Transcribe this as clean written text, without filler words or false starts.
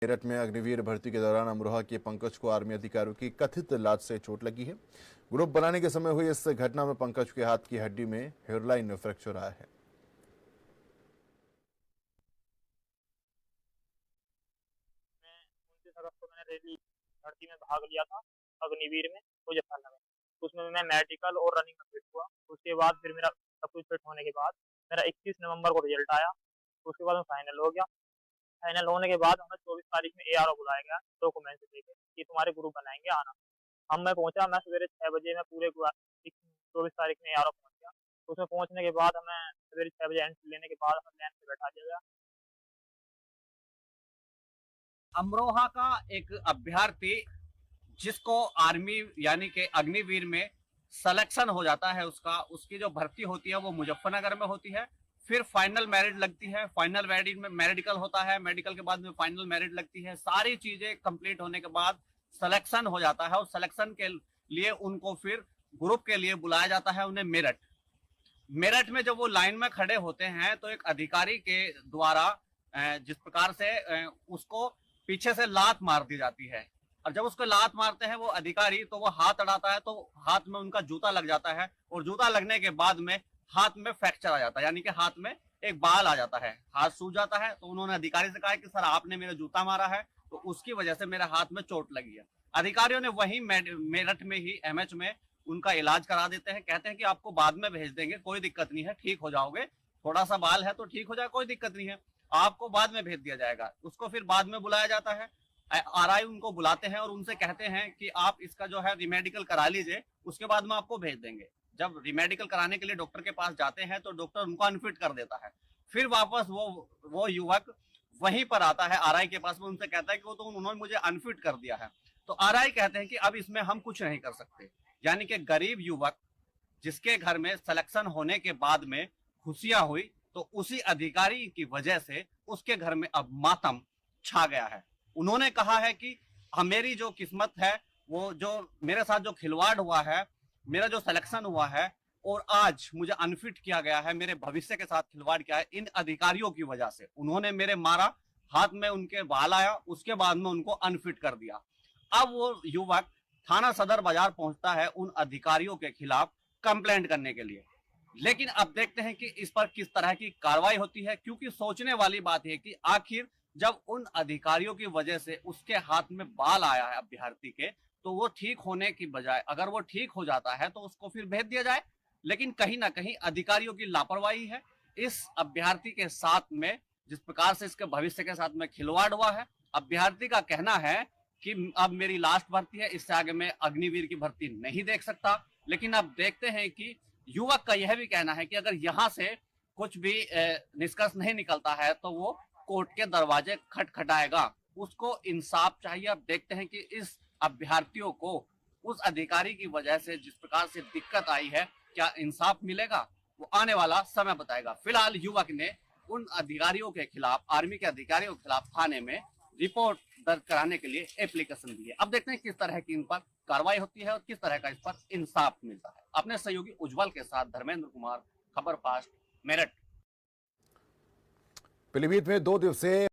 मेरठ में अग्निवीर भर्ती के दौरान अमरोहा के पंकज को आर्मी अधिकारियों की कथित लात से चोट लगी है। ग्रुप बनाने के समय हुई इस घटना में पंकज के हाथ की हड्डी में हेयरलाइन फ्रैक्चर आया है। मैं 29 अगस्त को मैंने रैली भर्ती में भाग लिया था अग्निवीर में मुजफ्फरनगर। उसमें मैं मेडिकल और रनिंग में फिट हुआ। उसके बाद फिर मेरा सब कुछ फिट होने के बाद मेरा 21 नवंबर को रिजल्ट आया। उसके बाद मैं फाइनल हो गया। फाइनल होने के बाद हमें 24 तारीख में एआरओ बुलाया गया डॉक्यूमेंट्स लेके कि तुम्हारे ग्रुप बनाएंगे आना। हम मैं पहुंचा, मैं सवेरे 6 बजे में पूरे 24 तारीख में एआरओ पहुंच गया। उसमें पहुंचने के बाद हमें सवेरे 6 बजे एंट्री लेने के बाद हमें लाइन पे बैठा दिया गया। अमरोहा का एक अभ्यर्थी जिसको आर्मी यानी कि अग्निवीर में सिलेक्शन हो जाता है, उसकी जो भर्ती होती है वो मुजफ्फरनगर में होती है। फिर फाइनल मेरिट लगती है, फाइनल मेरिट में मेडिकल होता है, मेडिकल के बाद में फाइनल मेरिट लगती है। सारी चीजें कंप्लीट होने के बाद सिलेक्शन हो जाता है और सिलेक्शन के लिए उनको फिर ग्रुप के लिए बुलाया जाता है उन्हें मेरठ। मेरठ में जब वो लाइन में खड़े होते हैं तो एक अधिकारी के द्वारा जिस प्रकार से उसको पीछे से लात मार दी जाती है, और जब उसको लात मारते हैं वो अधिकारी तो वो हाथ अड़ाता है तो हाथ में उनका जूता लग जाता है, और जूता लगने के बाद में हाथ में फ्रैक्चर आ जाता है, यानी कि हाथ में एक बाल आ जाता है, हाथ सूज जाता है। तो उन्होंने अधिकारी से कहा कि सर आपने मेरा जूता मारा है तो उसकी वजह से मेरे हाथ में चोट लगी है। अधिकारियों ने वही मेरठ में ही एमएच में उनका इलाज करा देते हैं, कहते हैं कि आपको बाद में भेज देंगे, कोई दिक्कत नहीं है, ठीक हो जाओगे, थोड़ा सा बाल है तो ठीक हो जाए, कोई दिक्कत नहीं है, आपको बाद में भेज दिया जाएगा। उसको फिर बाद में बुलाया जाता है, आरआई उनको बुलाते हैं और उनसे कहते हैं कि आप इसका जो है रिमेडिकल करा लीजिए, उसके बाद में आपको भेज देंगे। जब रिमेडिकल कराने के लिए डॉक्टर के पास जाते हैं तो डॉक्टर उनको अनफिट कर देता है। फिर वापस वो युवक वहीं पर आता है आरआई के पास में, उनसे कहता है कि वो तो उन्होंने मुझे अनफिट कर दिया है। तो आरआई कहते हैं कि अब इसमें हम कुछ नहीं कर सकते, यानी कि गरीब युवक जिसके घर में सिलेक्शन होने के बाद में खुशियां हुई तो उसी अधिकारी की वजह से उसके घर में अब मातम छा गया है। उन्होंने कहा है कि मेरी जो किस्मत है, वो जो मेरे साथ जो खिलवाड़ हुआ है, मेरा जो सिलेक्शन हुआ है और आज मुझे अनफिट किया गया है, मेरे भविष्य के साथ खिलवाड़ किया है इन अधिकारियों की वजह से। उन्होंने मेरे मारा, हाथ में उनके बाल आया, उसके बाद में उनको अनफिट कर दिया। अब वो युवक थाना सदर बाजार पहुंचता है उन अधिकारियों के खिलाफ कंप्लेंट करने के लिए। लेकिन अब देखते हैं कि इस पर किस तरह की कार्रवाई होती है, क्योंकि सोचने वाली बात है कि आखिर जब उन अधिकारियों की वजह से उसके हाथ में बाल आया है अभ्यर्थी के, तो वो ठीक होने की बजाय अगर वो ठीक हो जाता है तो उसको फिर भेज दिया जाए। लेकिन कहीं ना कहीं अधिकारियों की लापरवाही है इस अभ्यर्थी के साथ में, जिस प्रकार से इसके भविष्य के साथ में खिलवाड़ हुआ है। अभ्यर्थी का कहना है कि अब मेरी लास्ट भर्ती है, इससे आगे मैं अग्निवीर की भर्ती नहीं देख सकता। लेकिन अब देखते हैं कि युवक का यह भी कहना है कि अगर यहां से कुछ भी निष्कर्ष नहीं निकलता है तो वो कोर्ट के दरवाजे खटखटाएगा। उसको इंसाफ चाहिए। अब देखते हैं कि इस अभ्यर्थियों को उस अधिकारी की वजह से जिस प्रकार से दिक्कत आई है, क्या इंसाफ मिलेगा, वो आने वाला समय बताएगा। फिलहाल युवक ने उन अधिकारियों के खिलाफ, आर्मी के अधिकारियों के खिलाफ थाने में रिपोर्ट दर्ज कराने के लिए एप्लीकेशन दी है। अब देखते हैं किस तरह की इन पर कार्रवाई होती है और किस तरह का इस पर इंसाफ मिलता है। अपने सहयोगी उज्जवल के साथ धर्मेंद्र कुमार, खबर फास्ट, मेरठ। पीलीभीत में 2 दिवसीय